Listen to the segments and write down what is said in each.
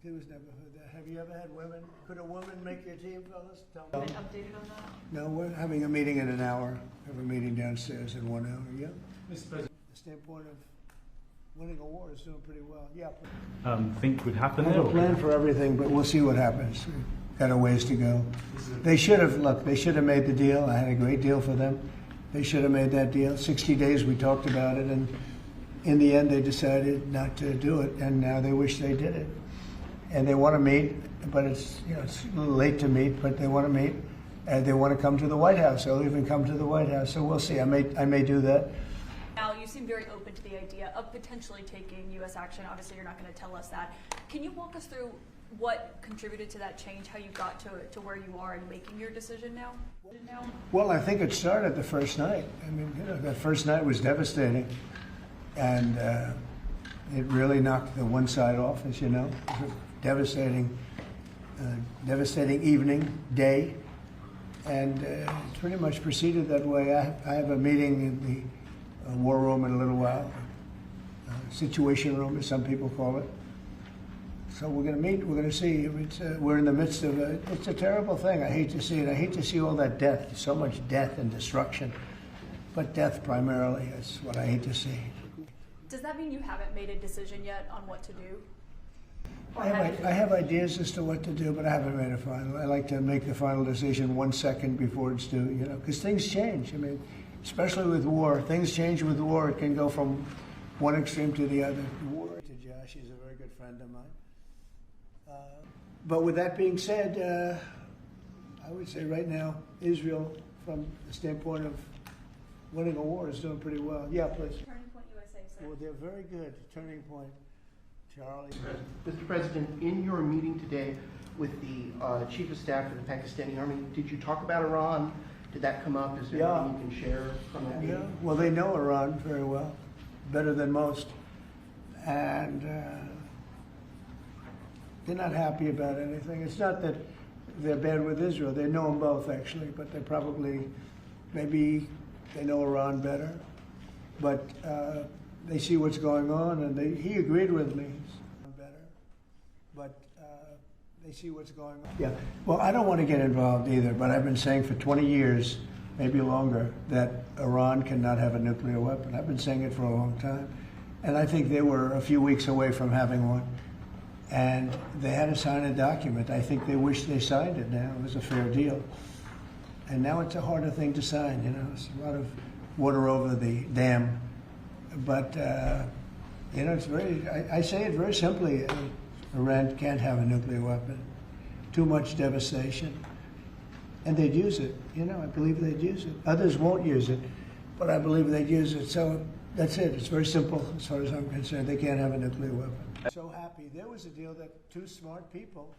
There was never heard that. Have you ever had women? Could a woman make your team, fellas? Been updated on that? No, we're having a meeting in an hour. We have a meeting downstairs in 1 hour. Yeah. Mr. President, The standpoint of winning a war is doing pretty well. Yeah. think would happen? I have a plan for everything, but we'll see what happens. We've got a ways to go. They should have made the deal. I had a great deal for them. They should have made that deal. 60 days we talked about it, and in the end they decided not to do it, and now they wish they did it. And they want to meet, but it's it's a little late to meet, but they want to meet, and they want to come to the White House. They'll even come to the White House. So we'll see. I may do that. Now, you seem very open to the idea of potentially taking U.S. action. Obviously, you're not going to tell us that. Can you walk us through what contributed to that change, how you got to where you are in making your decision now? Well, I think it started the first night. I mean, that first night was devastating, and it really knocked the one side off, as you know. It was a devastating evening, day, and it pretty much proceeded that way. I have a meeting in the war room in a little while, situation room, as some people call it. So we're going to meet. We're going to see. We're in the midst of it's a terrible thing. I hate to see it. I hate to see all that death, so much death and destruction. But death primarily is what I hate to see. Does that mean you haven't made a decision yet on what to do? I have ideas as to what to do, but I haven't made a final. I like to make the final decision 1 second before it's due, because things change. I mean, especially with war, things change with war. It can go from one extreme to the other. War to Josh, he's a very good friend of mine. But with that being said, I would say right now, Israel, from the standpoint of winning a war, is doing pretty well. Yeah, please. Turning Point USA, sir. Well, they're very good. Turning Point, Charlie. Mr. President, in your meeting today with the Chief of Staff for the Pakistani Army, did you talk about Iran? Did that come up? Is there anything you can share from that meeting? Yeah, well, they know Iran very well, better than most. And they're not happy about anything. It's not that they're bad with Israel. They know them both, actually, but they probably, maybe they know Iran better. But they see what's going on, and he agreed with me better. But they see what's going on. Yeah, well, I don't want to get involved either, but I've been saying for 20 years, maybe longer, that Iran cannot have a nuclear weapon. I've been saying it for a long time. And I think they were a few weeks away from having one. And they had to sign a document. I think they wish they signed it now. It was a fair deal. And now it's a harder thing to sign, It's a lot of water over the dam. But, it's very, I say it very simply. Iran can't have a nuclear weapon. Too much devastation. And they'd use it. I believe they'd use it. Others won't use it, but I believe they'd use it. So that's it. It's very simple as far as I'm concerned. They can't have a nuclear weapon. So happy. There was a deal that two smart people.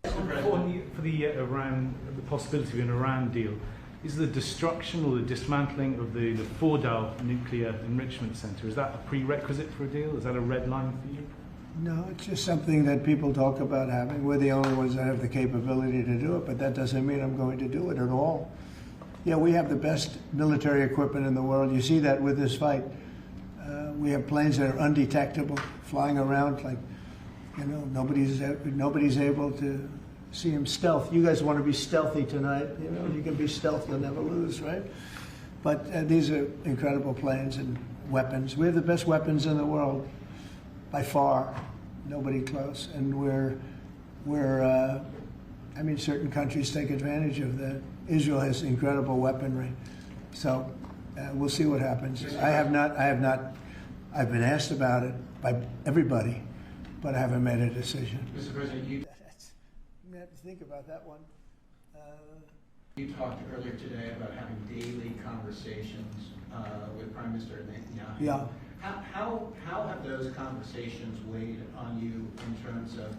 For the Iran, the possibility of an Iran deal, is the destruction or the dismantling of the Fordow nuclear enrichment center, is that a prerequisite for a deal? Is that a red line for you? No, it's just something that people talk about having. We're the only ones that have the capability to do it, but that doesn't mean I'm going to do it at all. Yeah, we have the best military equipment in the world. You see that with this fight. We have planes that are undetectable, flying around like, nobody's able to see them stealth. You guys want to be stealthy tonight. You can be stealth, you'll never lose, right? But these are incredible planes and weapons. We have the best weapons in the world, by far. Nobody close. And certain countries take advantage of that. Israel has incredible weaponry. So we'll see what happens. I've been asked about it by everybody, but I haven't made a decision. Mr. President, you have to think about that one. You talked earlier today about having daily conversations with Prime Minister Netanyahu. Yeah. How have those conversations weighed on you in terms of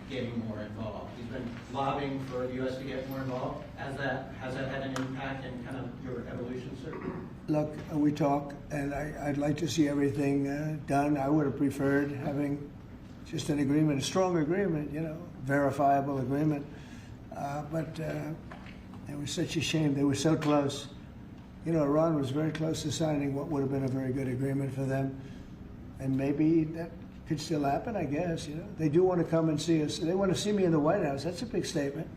getting more involved? He's been lobbying for the U.S. to get more involved. Has that had an impact in kind of your evolution, sir? Look, we talk, and I'd like to see everything done. I would have preferred having just an agreement, a strong agreement, verifiable agreement. But it was such a shame. They were so close. Iran was very close to signing what would have been a very good agreement for them. And maybe that could still happen, I guess. You know, they do want to come and see us. They want to see me in the White House. That's a big statement,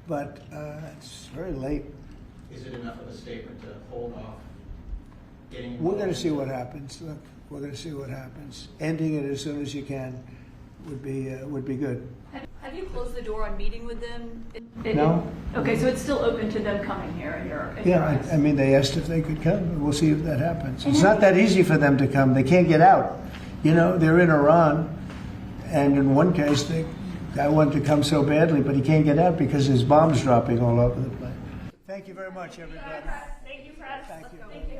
but it's very late. Is it enough of a statement to hold off getting? We're going to see what happens. Look, we're going to see what happens. Ending it as soon as you can would be good. Have you closed the door on meeting with them? No. Okay, so it's still open to them coming here in your Yeah, I mean, they asked if they could come. We'll see if that happens. It's not that easy for them to come. They can't get out. You know, they're in Iran, and in one case, the guy wanted to come so badly, but he can't get out because his bombs dropping all over the place. Thank you very much, everybody. Thank you, Press. Thank you. Thank you.